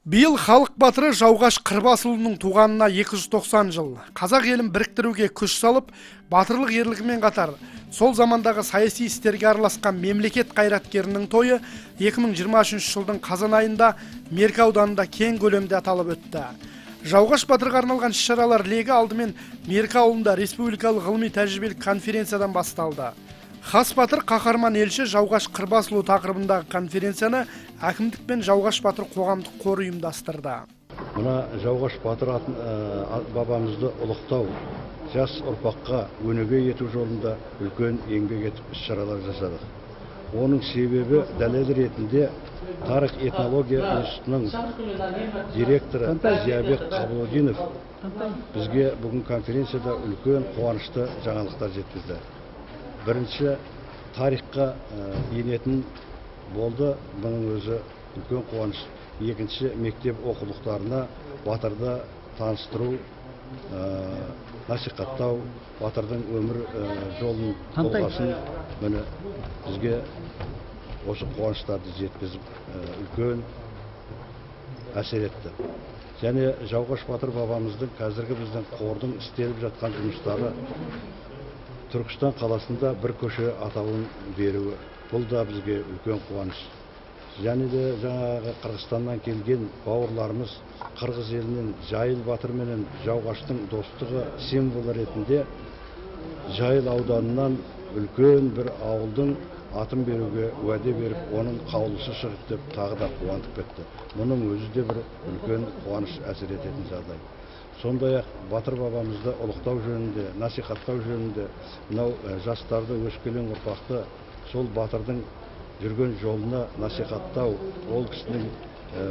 Биыл халық батыры Жауғаш Қырбасұлының туғанына 290 жыл. Қазақ елін біріктіруге күш салып, батырлық ерлігімен қатар, сол замандағы саяси істерге араласқан мемлекет қайраткерінің тойы 2023 жылдың қазан айында Меркі ауданында кең көлемде аталып өтті. Жауғаш батырға арналған іс-шаралар легі алдымен Меркі ауылында республикалық ғылыми тәжірибелік конференциядан басталды. Хас батыр қаһарман елші Жауғаш Қырбасұлы тақырыбындағы конференцияны әкімдік пен Жауғаш батыр қоғамдық қоры ұйымдастырды. Мына Жауғаш батыр бабамызды ұлықтау, жас ұрпаққа өнеге ету жолында үлкен еңбек етіп іс-шаралар жасадық. Оның себебі дәлел ретінде Тарих этнология институтының директоры Зиябек Қабылдинов бізге бүгін конференцияда үлкен қуанышты жаңалықтар жеткізді. Бірінші, тарихқа енетін болды, бұның өзі үлкен қуаныш. Екінші, мектеп оқулықтарына батырды таныстыру, насихаттау, батырдың өмір жолын толғасын міне бізге осы қуаныштарды жеткізіп үлкен әсер етті. Және Жауғаш батыр бабамыздың қазіргі біздің қордың істеліп жатқан жұмыстары Түркістан қаласында бір көше атауын беруі, бұл да бізге үлкен қуаныш. Және де жаңағы Қырғызстаннан келген бауырларымыз Қырғыз елінен Жайыл батыр менен Жауғаштың достығы символы ретінде Жайыл ауданынан үлкен бір ауылдың атын беруге уәде беріп, оның қаулысы шығып деп тағы да қуантып кетті. Мұның өзі де бір үлкен қуаныш әсер ететін жағдай. Сондай-ақ батыр бабамызды ұлықтау жөнінде, насихаттау жөнінде, мынау жастарды, өскелең ұрпақты сол батырдың жүрген жолына насихаттау, ол кісінің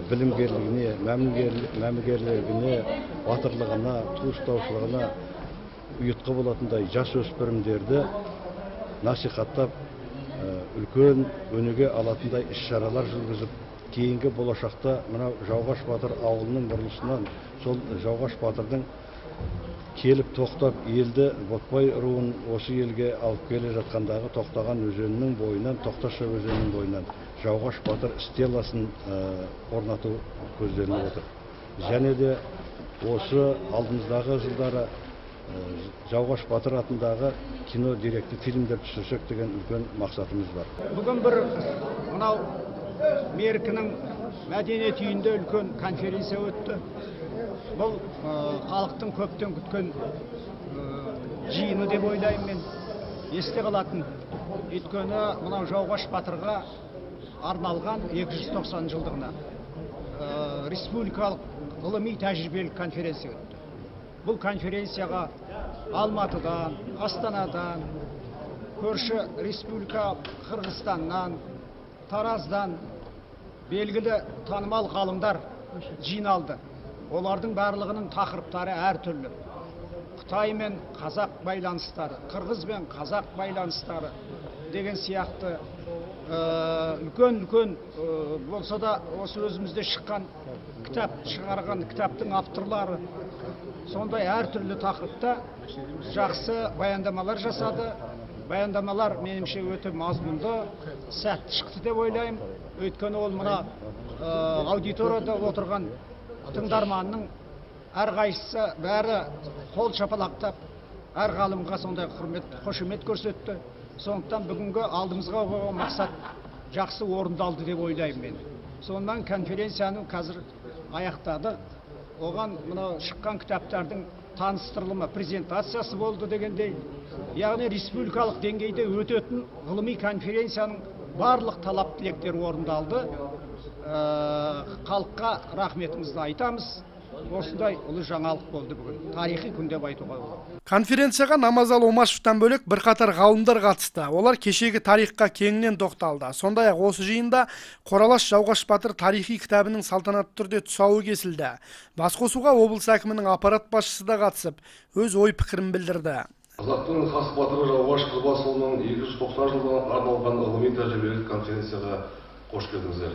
білімгерлігіне, мәмігерлігіне, батырлығына, туыстаушылығына ұйытқы болатындай жас өспірімдерді насихаттап, үлкен өнеге алатындай іс-шаралар жүргізіп, кейінгі болашақта мынау Жауғаш батыр ауылының бұрылысынан сол Жауғаш батырдың келіп тоқтап елді Ботпай руын осы елге алып келе жатқандағы Тоқтаған өзенінің бойынан, Тоқташа өзенінің бойынан Жауғаш батыр стелласын орнату көзделіп отыр. Және де осы алдымыздағы жылдары Жауғаш батыр атындағы кино деректі фильмдер түсірсек деген үлкен мақсатымыз бар. Бүгін бір мынау Меркінің мәдениет үйінде үлкен конференция өтті. Бұл халықтың көптен күткен жиыны деп ойлаймын мен. Есте қалатын. Өйткені мынау Жауғаш батырға арналған 290 жылдығына республикалық ғылыми тәжірибелік конференция өтті. Бұл конференцияға Алматыдан, Астанадан, көрші республика Қырғызстаннан, Тараздан белгілі танымал ғалымдар жиналды. Олардың барлығының тақырыптары әртүрлі. Қытай мен қазақ байланыстары, Қырғыз бен қазақ байланыстары деген сияқты үлкен болса да осы өзімізде шыққан кітап шығарған кітаптың авторлары сондай әртүрлі тақырыпта жақсы баяндамалар жасады. Баяндамалар меніңше өте мазмұнды, сәтті шықты деп ойлаймын. Өйткені ол мына аудиторияда отырған тыңдарманның әрқайсысы бәрі қол шапалақтап, әр ғалымға сондай қошемет көрсетті. Сондықтан бүгінгі алдымызға қойған мақсат жақсы орындалды деп ойлаймын мен. Сонdan конференцияның қазір аяқтады. Оған мына шыққан кітаптардың таныстырылымы, презентациясы болды дегендей. Яғни республикалық деңгейде өтетін ғылыми конференцияның барлық талап тілектері орындалды. Халыққа рахметімізді айтамыз. Осындай ұлы жаңалық болды бүгін. Тарихи күн деп айтуға болады. Конференцияға Намазалы Омашевтан бөлек бірқатар ғалымдар қатысты. Олар кешегі тарихқа кеңінен тоқталды. Сондай-ақ осы жиында Қоралас Жауғаш батыр тарихи кітабының салтанатты түрде тұсауы кесілді. Басқосуға облыс әкімінің аппарат басшысы да қатысып, өз ой пікірін білдірді. Қазақтың хас батыры Жауғаш Қырбасұлының 290 жылдан арналған ғылыми тәжірибелік конференцияға қош келдіңіздер.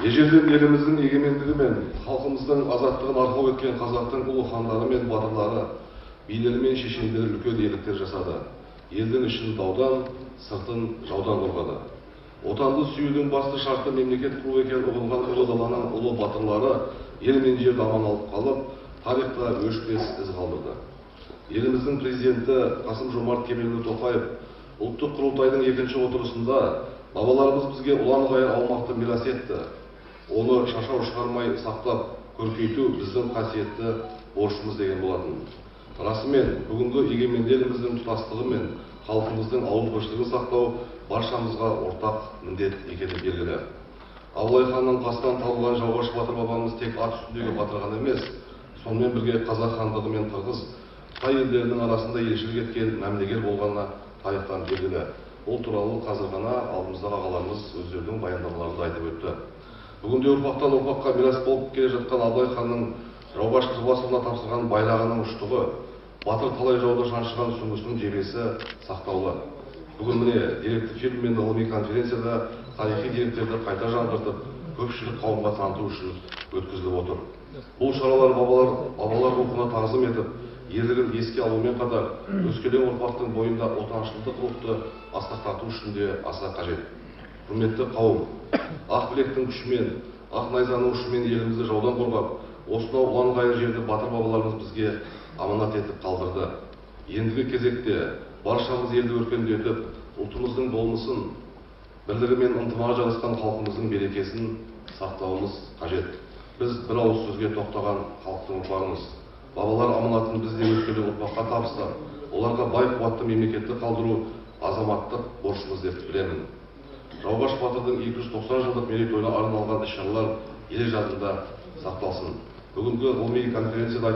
Ежелден еліміздің егемендігі мен халқымыздың азаттығын арқау еткен қазақтың ұлы хандары мен батырлары, билері мен шешендері үлкен ерліктер жасады. Елдің ішін даудан, сыртын жаудан қорғады. Отанды сүюдің басты шарты мемлекет құру екенін ұғынған ұлы даланың ұлы батырлары ел мен жерді аман алып қалып, тарихта өшпес із қалдырды. Еліміздің президенті Қасым-Жомарт Кемелұлы Тоқаев ұлттық құрылтайдың екінші отырысында бабаларымыз бізге ұлан-ғайыр аумақты мирас етті. Оны шашау шығармай сақтап, көркейту біздің қасиетті борышымыз деген болатын. Расымен, бүгінгі егеменді еліміздің тұтастығы мен халқымыздың ауызбіршілігін сақтау баршамызға ортақ міндет екені белгілі. Абылай ханның қастан табылған Жауғаш батыр бабамыз тек ат үстіндегі батыр ғана емес, сонымен бірге қазақ хандығы мен қырғыз, қытай елдерінің арасында елшілік еткен мәмлегер болғанына тарихтан белгілі. Ол туралы қазір ғана алдымыздағы ағаларымыз өздерінің баяндамаларында айтып өтті. Бүгінде ұрпақтан ұрпаққа мирас болып келе жатқан Абылай ханның Жауғаш қырбасұлына тапсырған байрағының ұштығы, батыр талай жауды шаншыған сүңгісінің жебесі сақтаулы. Бүгін міне деректі фильм мен ғылыми конференцияда тарихи деректерді қайта жаңғыртып, көпшілік қауымға таныту үшін өткізіліп отыр. Бұл шаралар бабалар рухына тағзым етіп, ерлігін еске алумен қатар, өскелең ұрпақтың бойында отаншылдық рухты асқақтату үшін де аса қажет. Құрметті қауым, ақ білектің күшімен, ақ найзаның ұшымен елімізді жаудан қорғап, осынау ұлан-ғайыр жерді батыр бабаларымыз бізге аманат етіп қалдырды. Ендігі кезекте баршамыз елді өркендетіп, ұлтымыздың болмысын, бірлігі мен ынтымағы жарасқан халқымыздың берекесін сақтауымыз қажет. Біз бір ауыз сөзге тоқтаған халықтың ұрпағымыз. Бабалар аманатын біз де өскелең ұрпаққа табыстап, оларға бай қуатты мемлекетті қалдыру азаматтық борышымыз деп білемін. Жауғаш батырдың 290 жылдық мерейтойына арналған іс-шаралар ел жадында сақталсын. Бүгінгі ғылыми конференцияда